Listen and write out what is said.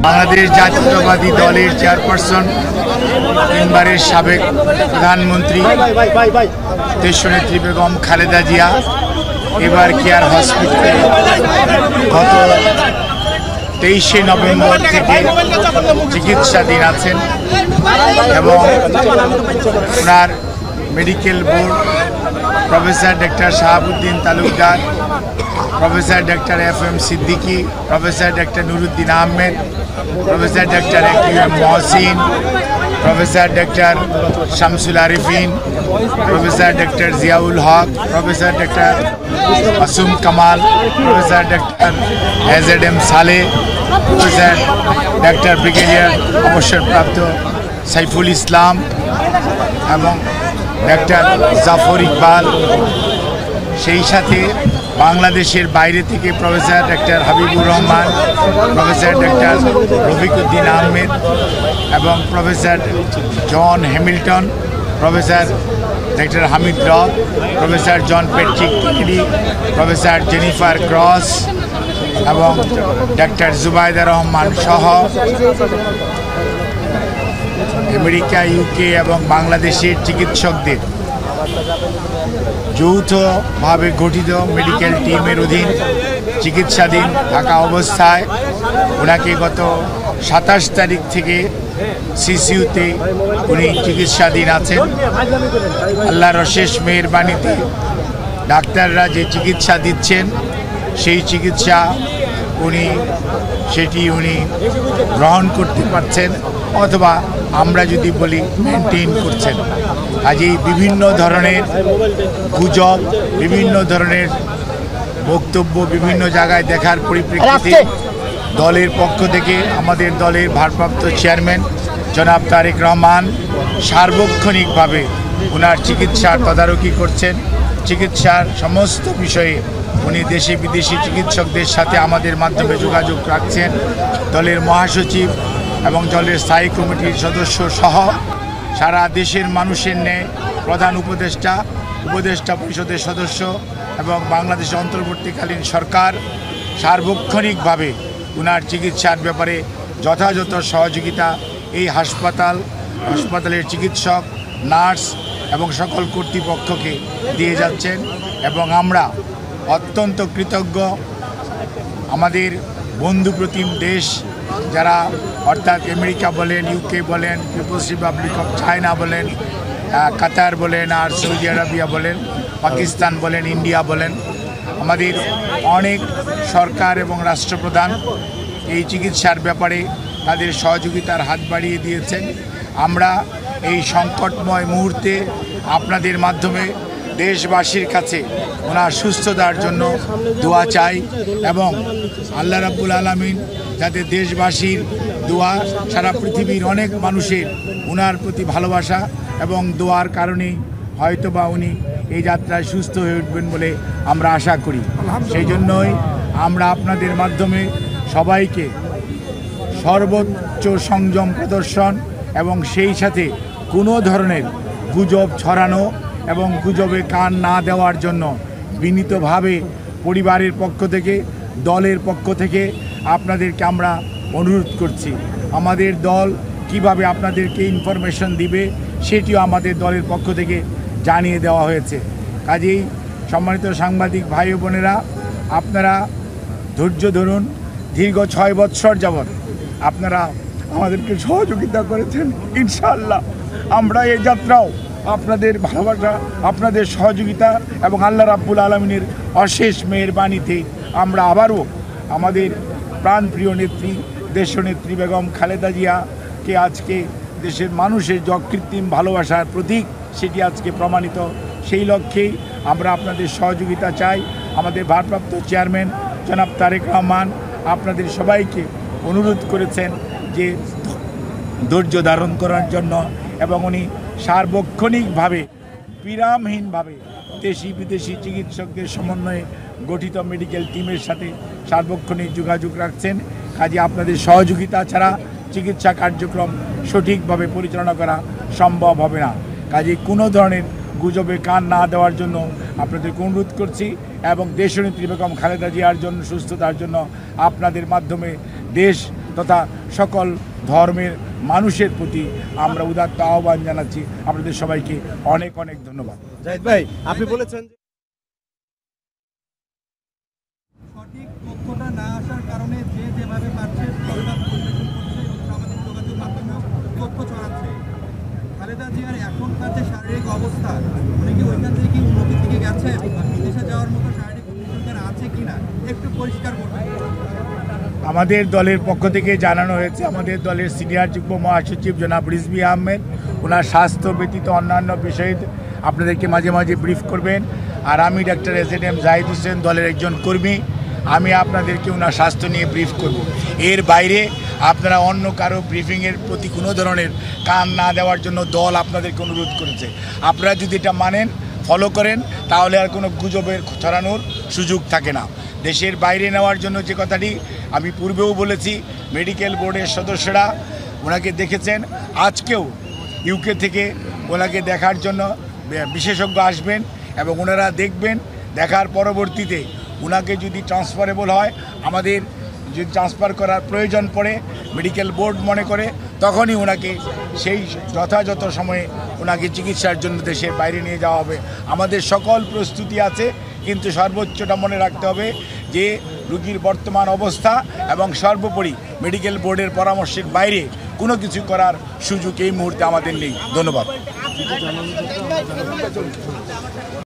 বাংলাদেশ জাতীয়তাবাদী দলের চেয়ারপারসন, তিনবারের সাবেক প্রধানমন্ত্রী দেশনেত্রী বেগম খালেদা জিয়া এবার কেয়ার হসপিটালে গত 23শে নভেম্বর থেকে চিকিৎসাধীন আছেন এবং ওনার medical board professor doctor Shahabuddin Talukdar, professor doctor FM Siddiqui, professor doctor Nuruddin Ahmed, professor doctor AQM Mohsin, professor doctor Shamsul Arifin, professor doctor Ziaul Haque, professor doctor Masum Kamal, professor doctor AZM Saleh, professor doctor brigadier অবসরপ্রাপ্ত সাইফুল ইসলাম এবং ডক্টর জাফর ইকবাল, সেই সাথে বাংলাদেশের বাইরে থেকে professor doctor Habibur Rahman, professor doctor Rafiquddin Ahmed এবং professor John Hamilton, professor doctor Hamid Rob, professor John Patrick Kennedy, professor Jennifer Cross এবং doctor Zubaida Rahman সহ আমেরিকা, UK এবং বাংলাদেশের চিকিৎসকদের যৌথভাবে গঠিত মেডিকেল টিমের অধীন চিকিৎসাধীন থাকা অবস্থায় ওনাকে গত 27 তারিখ থেকে CCUতে উনি চিকিৎসাধীন আছেন। আল্লাহর অশেষ মেহেরবানিতে ডাক্তাররা যে চিকিৎসা দিচ্ছেন সেই চিকিৎসা উনি গ্রহণ করতে পারছেন, অথবা আমরা যদি বলি মেনটেন করছেন। কাজেই বিভিন্ন ধরনের গুজব, বিভিন্ন ধরনের বক্তব্য বিভিন্ন জায়গায় দেখার পরিপ্রেক্ষিতে দলের পক্ষ থেকে আমাদের দলের ভারপ্রাপ্ত চেয়ারম্যান জনাব তারেক রহমান সার্বক্ষণিকভাবে ওনার চিকিৎসার তদারকি করছেন। চিকিৎসার সমস্ত বিষয়ে উনি দেশি বিদেশি চিকিৎসকদের সাথে আমাদের মাধ্যমে যোগাযোগ রাখছেন। দলের মহাসচিব এবং দলের স্থায়ী কমিটির সদস্য সহ সারা দেশের মানুষের ন্যায় প্রধান উপদেষ্টা পরিষদের সদস্য এবং বাংলাদেশের অন্তর্বর্তীকালীন সরকার সার্বক্ষণিকভাবে ওনার চিকিৎসার ব্যাপারে যথাযথ সহযোগিতা এই হাসপাতালের চিকিৎসক, নার্স এবং সকল কর্তৃপক্ষকে দিয়ে যাচ্ছেন এবং আমরা অত্যন্ত কৃতজ্ঞ। আমাদের বন্ধুপ্রতিম দেশ যারা, অর্থাৎ আমেরিকা বলেন, UK বলেন, পিপলস রিপাবলিক অফ চায়না বলেন, কাতার বলেন, আর সৌদি আরবিয়া বলেন, পাকিস্তান বলেন, ইন্ডিয়া বলেন, আমাদের অনেক সরকার এবং রাষ্ট্রপ্রধান এই চিকিৎসার ব্যাপারে তাদের সহযোগিতার হাত বাড়িয়ে দিয়েছেন। আমরা এই সংকটময় মুহূর্তে আপনাদের মাধ্যমে দেশবাসীর কাছে ওনার সুস্থতার জন্য দোয়া চাই এবং আল্লাহ রাব্বুল আলামিন যাতে দেশবাসীর দোয়া, সারা পৃথিবীর অনেক মানুষের ওনার প্রতি ভালোবাসা এবং দোয়ার কারণেই হয়তোবা উনি এই যাত্রায় সুস্থ হয়ে উঠবেন বলে আমরা আশা করি। সেই জন্যই আমরা আপনাদের মাধ্যমে সবাইকে সর্বোচ্চ সংযম প্রদর্শন এবং সেই সাথে কোনো ধরনের গুজব ছড়ানো এবং গুজবে কান না দেওয়ার জন্য বিনীতভাবে পরিবারের পক্ষ থেকে, দলের পক্ষ থেকে আপনাদেরকে আমরা অনুরোধ করছি। আমাদের দল কিভাবে আপনাদেরকে ইনফরমেশন দিবে সেটিও আমাদের দলের পক্ষ থেকে জানিয়ে দেওয়া হয়েছে। কাজেই সম্মানিত সাংবাদিক ভাই ও বোনেরা, আপনারা ধৈর্য ধরুন। দীর্ঘ 6 বৎসর যাবৎ আপনারা আমাদেরকে সহযোগিতা করেছেন। ইনশাআল্লাহ আমরা এই যাত্রাও আপনাদের ভালোবাসা, আপনাদের সহযোগিতা এবং আল্লাহ রাব্বুল আলামিনের অশেষ মেহেরবানিতে আমরা আবারও আমাদের প্রাণপ্রিয় নেত্রী দেশনেত্রী বেগম খালেদা জিয়াকে আজকে দেশের মানুষের যে অকৃত্রিম ভালোবাসার প্রতীক সেটি আজকে প্রমাণিত। সেই লক্ষ্যেই আমরা আপনাদের সহযোগিতা চাই। আমাদের ভারপ্রাপ্ত চেয়ারম্যান জনাব তারেক রহমান আপনাদের সবাইকে অনুরোধ করেছেন যে ধৈর্য ধারণ করার জন্য এবং উনি সার্বক্ষণিকভাবে বিরামহীনভাবে দেশি বিদেশি চিকিৎসকদের সমন্বয়ে গঠিত মেডিকেল টিমের সাথে সার্বক্ষণিক যোগাযোগ রাখছেন। কাজে আপনাদের সহযোগিতা ছাড়া চিকিৎসা কার্যক্রম সঠিকভাবে পরিচালনা করা সম্ভব হবে না। কাজে কোনো ধরনের গুজবে কান না দেওয়ার জন্য আপনাদেরকে অনুরোধ করছি এবং দেশনেত্রী বেগম খালেদা জিয়ার জন্য সুস্থতার জন্য আপনাদের মাধ্যমে দেশ তথা সকল ধর্মের মানুষের প্রতি আমরা উদাত্ত আহ্বান জানাচ্ছি। আপনাদের সবাইকে অনেক অনেক ধন্যবাদ। জাহিদ ভাই, আপনি বলেছেন সঠিক তথ্যটা না আসার কারণে যে যেভাবে পারছে প্রতিবাদ পরিবেশন করছে এবং সামাজিক যোগাযোগ মাধ্যমেও তথ্য ছড়াচ্ছে। খালেদা জিয়ার এখনকার যে শারীরিক অবস্থা, উনি কি ওইখান থেকে কি উন্নতির দিকে গেছে বা বিদেশে যাওয়ার মতো শারীরিক অনুশীলন আছে কিনা একটু পরিষ্কার করবেন। আমাদের দলের পক্ষ থেকে জানানো হয়েছে, আমাদের দলের সিনিয়র যুগ্ম মহাসচিব জনাব রিজভী আহমেদ ওনার স্বাস্থ্য ব্যতীত অন্যান্য বিষয়ে আপনাদেরকে মাঝে মাঝে ব্রিফ করবেন। আর আমি ডাক্তার এসএনএম জাহিদ হোসেন, দলের একজন কর্মী, আমি আপনাদেরকে ওনার স্বাস্থ্য নিয়ে ব্রিফ করব। এর বাইরে আপনারা অন্য কারো ব্রিফিংয়ের প্রতি কোনো ধরনের কান না দেওয়ার জন্য দল আপনাদেরকে অনুরোধ করেছে। আপনারা যদি এটা মানেন, ফলো করেন, তাহলে আর কোনো গুজবের ছড়ানোর সুযোগ থাকে না। দেশের বাইরে নেওয়ার জন্য যে কথাটি আমি পূর্বেও বলেছি, মেডিকেল বোর্ডের সদস্যরা ওনাকে দেখেছেন। আজকেও ইউকে থেকে ওনাকে দেখার জন্য বিশেষজ্ঞ আসবেন এবং ওনারা দেখবেন। দেখার পরবর্তীতে ওনাকে যদি ট্রান্সফারেবল হয়, আমাদের যদি ট্রান্সফার করার প্রয়োজন পড়ে মেডিকেল বোর্ড মনে করে, তখনই ওনাকে সেই যথাযথ সময়ে ওনাকে চিকিৎসার জন্য দেশের বাইরে নিয়ে যাওয়া হবে। আমাদের সকল প্রস্তুতি আছে, কিন্তু সর্বোচ্চটা মনে রাখতে হবে যে রোগীর বর্তমান অবস্থা এবং সর্বোপরি মেডিকেল বোর্ডের পরামর্শের বাইরে কোনো কিছু করার সুযোগ এই মুহূর্তে আমাদের নেই। ধন্যবাদ।